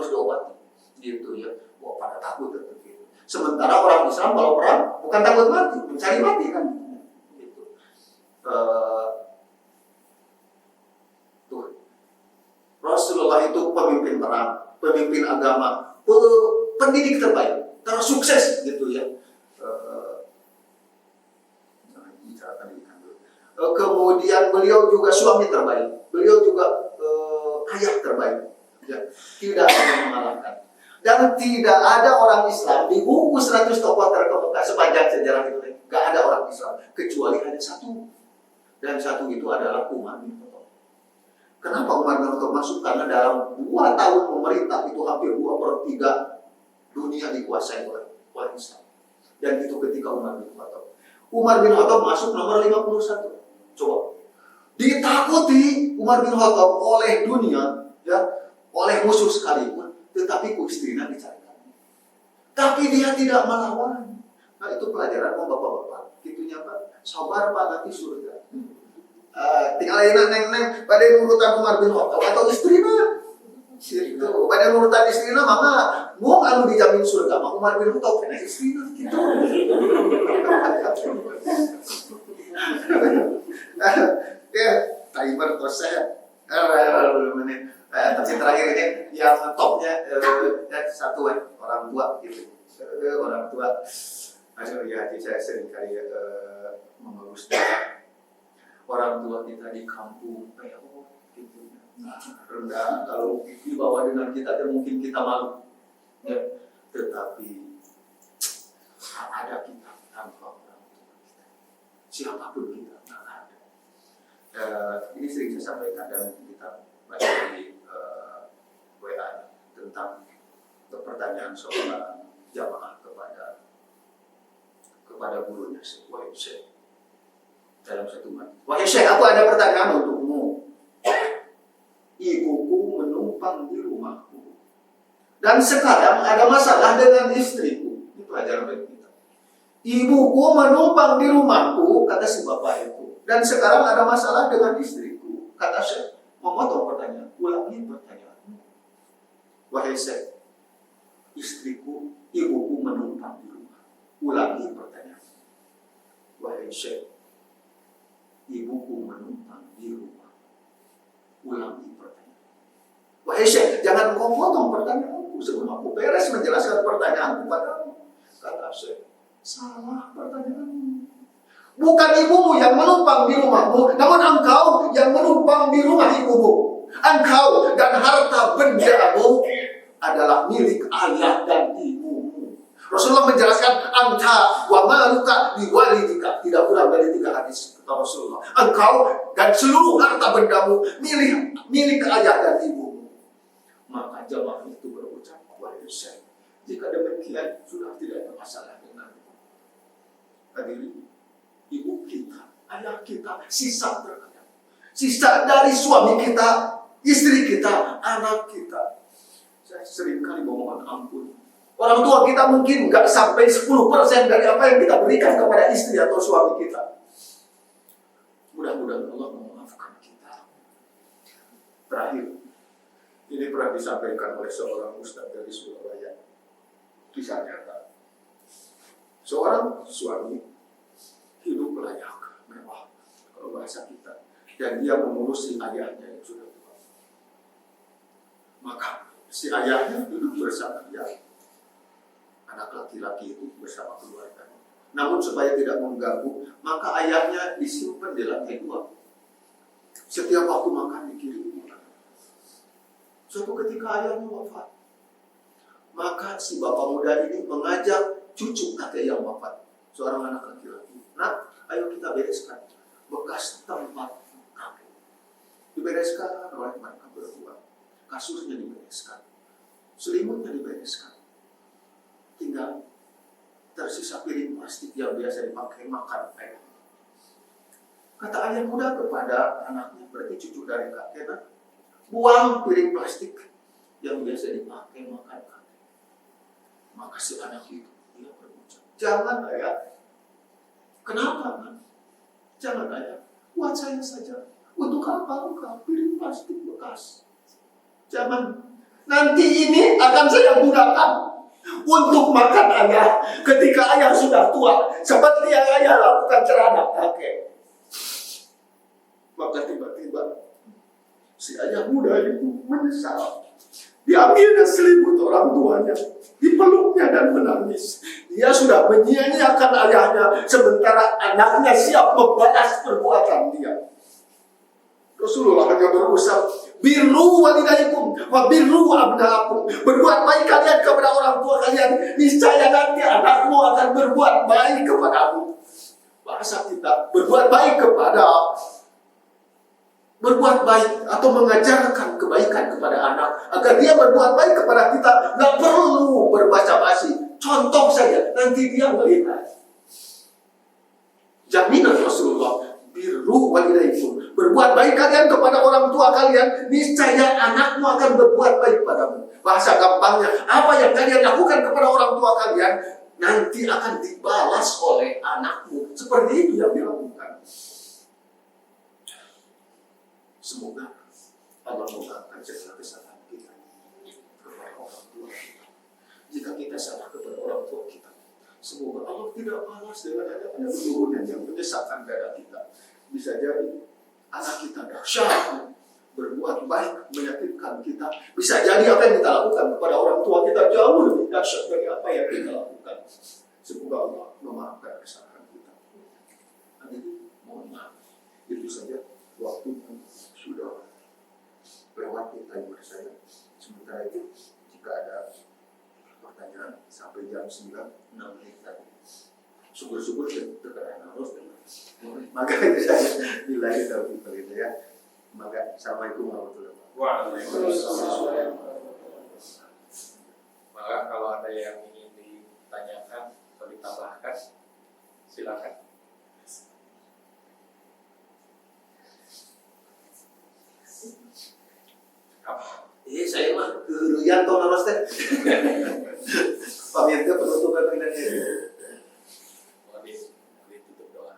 diobati gitu ya. Wah, pada takut gitu. Sementara orang Islam kalau perang bukan takut mati, mencari mati kan gitu. Rasulullah itu pemimpin perang, pemimpin agama, pendidik terbaik, tersukses gitu ya. Kemudian beliau juga suami terbaik, beliau juga ayah terbaik, ya. Tidak ada yang mengalahkan. Dan tidak ada orang Islam di buku 100 tokoh terkemuka sepanjang sejarah itu, gak ada orang Islam kecuali ada satu, dan satu itu adalah Umar bin Khattab. Kenapa Umar bin Khattab masuk? Karena dalam 2 tahun pemerintah itu hampir 2/3 dunia dikuasai oleh Islam. Dan itu ketika Umar bin Khattab. Umar bin Khattab masuk nomor 51. Coba. Ditakuti Umar bin Khattab oleh dunia, ya, oleh musuh sekalipun, tetapi istrinya dicarikan. Tapi dia tidak melawan. Nah itu pelajaran Bapak-bapak. Gitunya Pak. Sabar Pak, nanti surga. tinggal enak neng pada urutan Umar bin Khattab atau istrinya. Itu pada urutan istrinya mama mau anu dijamin surga, mama Umar bin Khattab kena istrinya gitu. Ya, timer proses. Tapi terakhir ini yang topnya satu orang tua gitu. Orang tua. Aduh ya, saya sering kali mengurus orang tua kita di kampung PO gitu. Rendah kalau dibawa dengan kita mungkin kita malu. Ya, tetapi ada kita tanpa orang tua kita. Siapapun kita nggak ada. Ini sering saya sampaikan dan kita baca di WA tentang pertanyaan seorang jamaah kepada gurunya, wahai Syekh, dalam satu malam. Wahai Syekh, aku ada pertanyaan untukmu. Ibuku menumpang di rumahku dan sekarang ada masalah dengan istriku. Itu ajaran kita. Ibuku menumpang di rumahku, kata si bapak itu, dan sekarang ada masalah dengan istriku. Kata Syekh, memotong pertanyaan, ulangi pertanyaanmu. Wahai Syekh, ibuku menumpang di rumah. Ulangi pertanyaan. Wahai Syekh, ibuku menumpang di rumah. Ulangi pertanyaan. Wahai Syekh, jangan kau potong pertanyaanku sebelum aku beres menjelaskan pertanyaanku padamu. Kata Syekh, salah pertanyaanmu. Bukan ibumu yang menumpang di rumahmu, namun engkau yang menumpang di rumah ibumu. Engkau dan harta bendamu adalah milik ayah dan ibumu. Rasulullah menjelaskan anta wa maluka biwalidika, tidak kurang dari 3 hadis kata Rasulullah. Engkau dan seluruh harta bendamu milik ayah dan ibumu. Maka jamaah itu berucap, wahai Syekh, jika demikian sudah tidak ada masalah dengan hadirin. Ibu kita, ayah kita, sisa terhadap sisa dari suami kita, istri kita, anak kita. Saya sering kali memohon ampun. Orang tua kita mungkin nggak sampai 10% dari apa yang kita berikan kepada istri atau suami kita. Mudah-mudahan Allah memaafkan kita. Terakhir, ini pernah disampaikan oleh seorang ustaz dari Surabaya. Kisah nyata. Seorang suami hidup layak, mewah, kalau bahasa kita, dan dia mengurusi ayahnya yang sudah tua. Maka si ayahnya duduk bersama dia, anak laki-laki itu bersama keluarganya. Namun supaya tidak mengganggu, maka ayahnya disimpan di lantai 2. Setiap waktu makan dikirimi. Suatu ketika ayahnya wafat, maka si bapak muda ini mengajak cucu kakek yang wafat, seorang anak laki-laki. Nah, ayo kita bereskan bekas tempat kakek. Dibereskan oleh mereka berdua. Kasurnya dibereskan, selimutnya dibereskan. Tinggal tersisa piring plastik yang biasa dipakai makan ayam. Kata ayah muda kepada anaknya, berarti cucu dari kakek, nah, buang piring plastik yang biasa dipakai makan kakek. Maka si anak itu dia berucap, jangan ayah. Kenapa? Kan? Jangan ayah, buat saya saja. Untuk apa engkau piring plastik bekas? Jangan. Nanti ini akan saya gunakan untuk makan ayah ketika ayah sudah tua, seperti yang ayah lakukan terhadap kakek. Maka tiba-tiba si ayah muda itu menyesal. Diambilnya selimut orang tuanya, dipeluknya dan menangis. Dia sudah menyia-nyiakan ayahnya, sementara anaknya siap membalas perbuatan dia. Rasulullah hanya berusaha, birru walidaykum wa birru abnaakum. Berbuat baik kalian kepada orang tua kalian, niscaya nanti anakmu akan berbuat baik kepadamu. Bahasa kita, berbuat baik atau mengajarkan kebaikan kepada anak agar dia berbuat baik kepada kita. Nggak perlu berbasa-basi, contoh saja, nanti dia melihat. Jaminan Rasulullah, birru walidaykum, berbuat baik kalian kepada orang tua kalian, niscaya anakmu akan berbuat baik padamu. Bahasa gampangnya, apa yang kalian lakukan kepada orang tua kalian nanti akan dibalas oleh anakmu. Seperti itu yang dilakukan. Semoga Allah memaafkan segala kesalahan kita kepada orang tua kita. Jika kita salah kepada orang tua kita, semoga Allah tidak balas dengan adanya keturunan yang menyesatkan dada kita. Bisa jadi anak kita dahsyat berbuat baik menyakitkan kita. Bisa jadi apa yang kita lakukan kepada orang tua kita jauh lebih dahsyat dari apa yang kita lakukan. Semoga Allah memaafkan kesalahan kita. Amin. Mohon maaf. Itu saja waktu yang sudah lewat di timer saya. Sementara itu, jika ada pertanyaan sampai jam 9, 6 menit tadi. Syukur-syukur terkena harus dengar. Maka itu saja. Bila kita berita ya. Maka assalamualaikum warahmatullahi wabarakatuh. Waalaikumsalam. Maka kalau ada yang ingin ditanyakan atau ditambahkan, silakan. Saya mah keruyan kau naros teh. Pamirnya penutupan dengan diri. Mohon ditutup doa.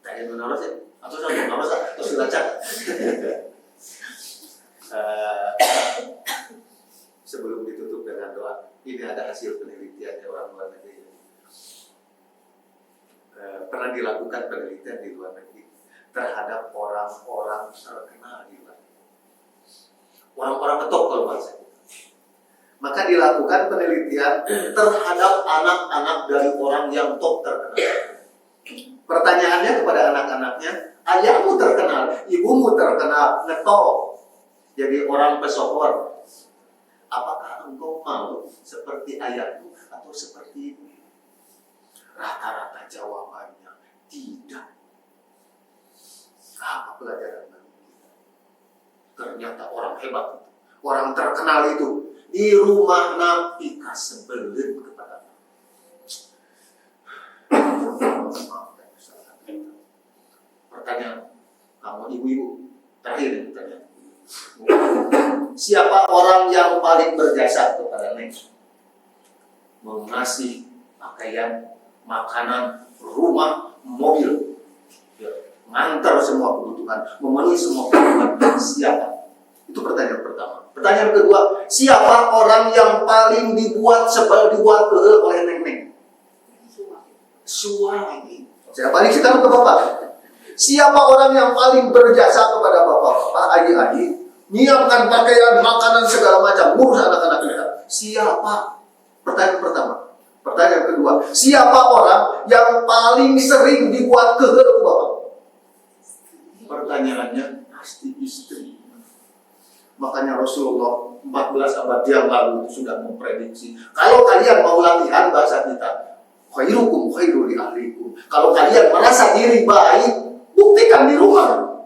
Tanya naros ya. Atau sama naros atau silacak. Sebelum ditutup dengan doa, ini ada hasil penelitian orang luar negeri. Pernah dilakukan penelitian di luar negeri terhadap orang-orang terkenal di luar negeri. Orang-orang ketop kalau bahasa kita. Maka dilakukan penelitian terhadap anak-anak dari orang yang top terkenal. Pertanyaannya kepada anak-anaknya, ayahmu terkenal, ibumu terkenal, ngetop, jadi orang pesohor. Apakah engkau mau seperti ayahmu atau seperti ibu? Rata-rata jawabannya tidak. Apa pelajaran? Ternyata orang hebat itu, orang terkenal itu di rumah Nabi kasebelin kepada pertanyaan kamu ibu-ibu terakhir pertanyaan. Siapa orang yang paling berjasa kepada Neng? Mengasih pakaian, makanan, rumah, mobil, mengantar semua kebutuhan, memenuhi semua kebutuhan. Siapa? Itu pertanyaan pertama. Pertanyaan kedua, siapa orang yang paling dibuat sebel dibuat oleh Neng? Suami. Saya balik sekarang ke Bapak. Siapa orang yang paling berjasa kepada Bapak, adik-adik, menyiapkan pakaian, makanan segala macam, ngurus anak-anak kita? Siapa? Pertanyaan pertama. Pertanyaan kedua, siapa orang yang paling sering dibuat Bapak? Pertanyaannya pasti istri. Makanya Rasulullah 14 abad yang lalu sudah memprediksi, kalau kalian mau latihan bahasa kita, khairukum khairu li ahlikum. Kalau kalian merasa diri baik, buktikan di rumah.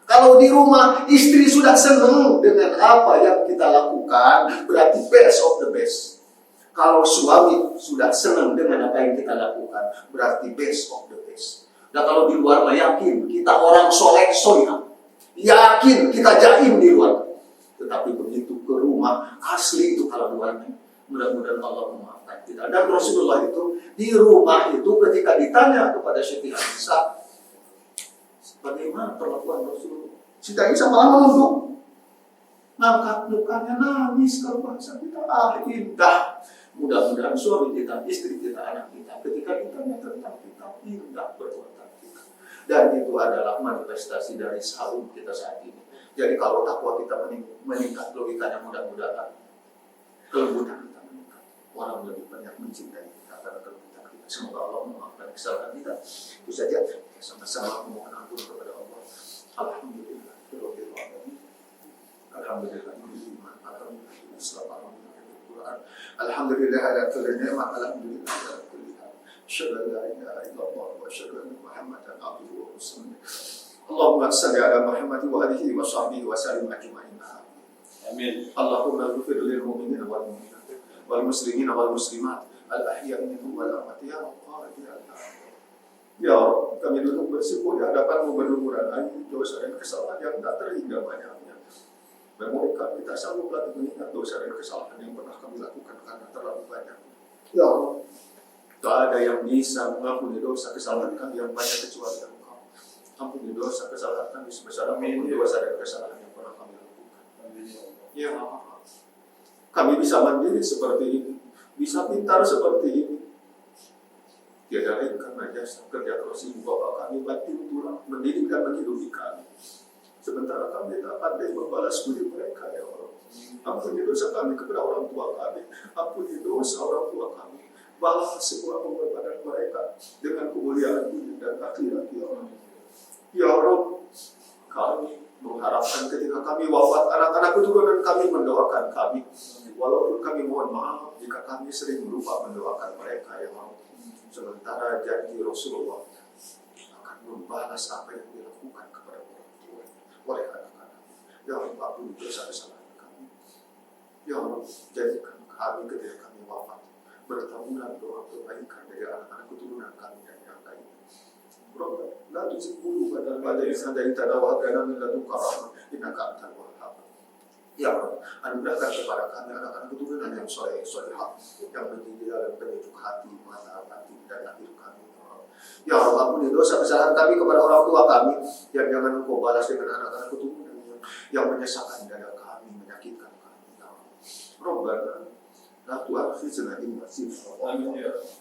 Kalau di rumah istri sudah senang dengan apa yang kita lakukan, berarti best of the best. Kalau suami sudah senang dengan apa yang kita lakukan, berarti best of the best. Nah kalau di luar mah yakin kita orang soleh soya, yakin kita jaim di luar. Tetapi begitu ke rumah asli itu kalau luarnya, mudah-mudahan Allah memaafkan kita. Dan Rasulullah itu di rumah itu ketika ditanya kepada Siti Aisyah, bagaimana perlakuan Rasulullah? Siti Aisyah malah menunduk, ngangkat mukanya nangis kalau bahasa kita. Indah. Mudah-mudahan suami kita, istri kita, anak kita ketika ditanya tentang kita, indah perbuatan kita. Dan itu adalah manifestasi dari saum kita saat ini. Jadi kalau takwa kita meningkat, logikanya mudah-mudahan kelembutan kita meningkat. Orang lebih banyak mencintai kita karena kelembutan kita. Semoga Allah memaafkan kesalahan kita. Itu saja. Sama-sama memohon ampun kepada Allah. Alhamdulillah. Alhamdulillah. Alhamdulillah ala kulli ni'mah. Alhamdulillah ala kulli hal. Asyhadu an la ilaha illallah wa asyhadu anna Muhammadan abduhu wa rasuluh. Allahumma shalli ala Muhammad wa alihi wa sahbihi wa sallim ajma'in. Amin. Allahumma ighfir lil mu'minina wal mu'minat wal muslimina wal muslimat al ahya'i minhum wal amwat ya Allah ya Allah. Ya Allah, kami duduk bersyukur di hadapan-Mu berlumuran air dosa dan kesalahan yang tak terhingga banyaknya. Mereka kita sanggup lagi mengingat dosa dan kesalahan yang pernah kami lakukan karena terlalu banyak. Ya Allah, tak ada yang bisa mengampuni dosa kesalahan kami yang banyak kecuali Engkau. Ampuni dosa kesalahan kami sebesar apapun dosa dan kesalahan yang pernah kami lakukan. Ya Allah, kami bisa mandiri seperti ini, bisa pintar seperti ini. Tiada lain karena jasa kerja keras ibu bapak kami, banting tulang, mendidik dan menghidupi kami. Sementara kami tak pandai membalas budi mereka, ya Allah. Ampuni dosa kami kepada orang tua kami, ampuni dosa orang tua kami. Balas semua pengorbanan mereka dengan kemuliaan dunia dan akhirat, ya Allah. Ya Allah, kami mengharapkan ketika kami wafat, anak-anak keturunan kami mendoakan kami. Walaupun kami mohon maaf jika kami sering lupa mendoakan mereka, ya Allah. Sementara janji Rasulullah akan membalas apa yang dilakukan kepada orang tua oleh anak-anak. Ya Allah, ampuni dosa kesalahan kami. Ya Allah, jadikan kami ketika kami wafat bertaburan doa kebaikan dari anak-anak keturunan kami dan yang lain. Rabbana la tuzigh qulubana ba'da idh hadaytana wa hab lana min ladunka rahmah innaka antal wahhab. Ya Allah, anugerahkan kepada kami anak-anak keturunan yang soleh, solehah, yang menjadi dalam penyejuk hati, mata, batin, dan lahir kami. Ya Allah, ampuni dosa kesalahan kami kepada orang tua kami, yang jangan Engkau balas dengan anak-anak keturunan yang menyesakkan dada kami, menyakitkan kami. Ya Allah, Rabbana la tu'akhizna in nasina.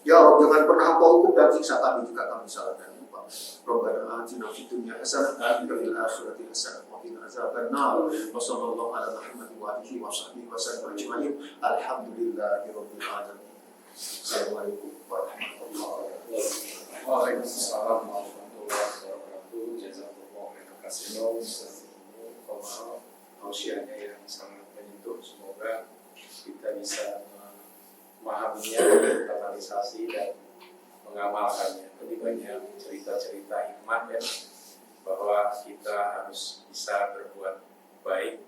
Ya Allah, jangan pernah Engkau hukum dan siksa kami jika kami salah dan lupa. Rabbana atina fid dunya hasanah wa fil akhirati hasanah wa qina azabannar. Wa sallallahu ala Muhammad wa alihi wa sahbihi wa sallam ajma'in. Alhamdulillahi rabbil alamin. Assalamualaikum warahmatullahi wabarakatuh. Waalaikumsalam warahmatullahi wabarakatuh. Jazakumullah khairan katsiran Ustaz Komar, tausiahnya yang sangat menyentuh. Semoga kita bisa memahaminya, mentotalisasi dan mengamalkannya. Lebih banyak cerita-cerita hikmah ya, bahwa kita harus bisa berbuat baik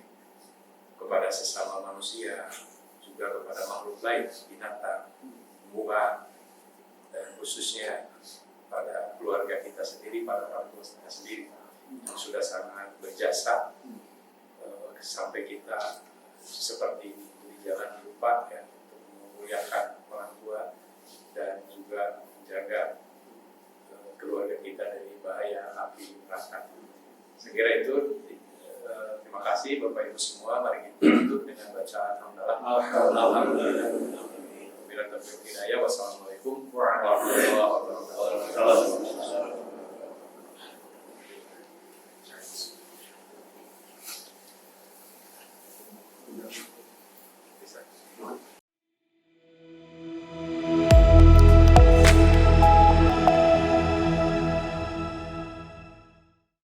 kepada sesama manusia, juga kepada makhluk lain, binatang, tumbuhan, dan khususnya pada keluarga kita sendiri, pada orang tua kita sendiri yang sudah sangat berjasa sampai kita seperti ini di jalan lupa ya, untuk memuliakan orang tua dan juga menjaga keluarga kita dari bahaya api neraka. Saya kira itu. Terima kasih Bapak Ibu semua. Mari kita tutup dengan bacaan alhamdulillah. Bila taufiq hidayah. Wassalamualaikum warahmatullahi wabarakatuh.